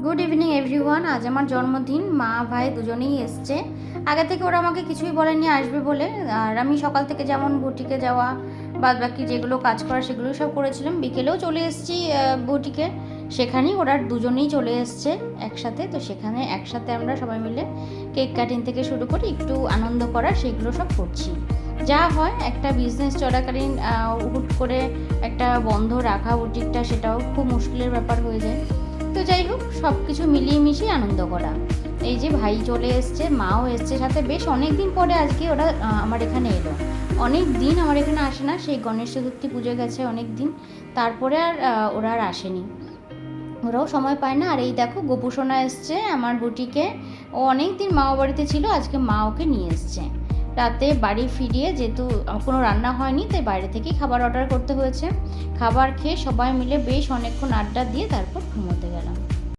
Good evening everyone. আজ আমার জন্মদিন। মা ভাই দুজনেই এসছে। আগে থেকে ওরা আমাকে কিছুই বলেনি আসবে বলে। আর আমি সকাল থেকে যেমন বুটিকে যাওয়া বাদ বাকি যেগুলো কাজ করা সেগুলো সব করেছিলাম। বিকেলেও চলে এসেছি বুটিকে, সেখানেই ওরা দুজনেই চলে এসছে একসাথে। তো সেখানে একসাথে আমরা সবাই মিলে কেক কাটিং থেকে শুরু করে একটু আনন্দ করা সেগুলো সব করছি। যা হয় একটা বিজনেস চলাকালীন হুট করে একটা বন্ধ রাখা বুটিকটা, সেটাও খুব মুশকিলের ব্যাপার হয়ে যায়। তো যাই হোক, সব কিছু মিলিয়ে মিশিয়ে আনন্দ করা। এই যে ভাই চলে এসছে, মাও এসছে সাথে। বেশ অনেক দিন পরে আজকে ওরা আমার এখানে এলো। অনেক দিন আমার এখানে আসে না, সেই গণেশ চতুর্থী পুজো গেছে অনেক দিন, তারপরে আর ওরা আর আসেনি। ওরাও সময় পায় না। আর এই দেখো গোপুসোনা এসছে আমার বুটিকে। ও অনেক দিন মা বাড়িতে ছিল, আজকে মা ওকে নিয়ে এসছে। রাতে বাড়ি ফিরিয়ে, যেহেতু কোনো রান্না হয়নি তাই বাইরে থেকেই খাবার অর্ডার করতে হয়েছে। খাবার খেয়ে সবাই মিলে বেশ অনেকক্ষণ আড্ডা দিয়ে তারপর ঘুমোতে গেলাম।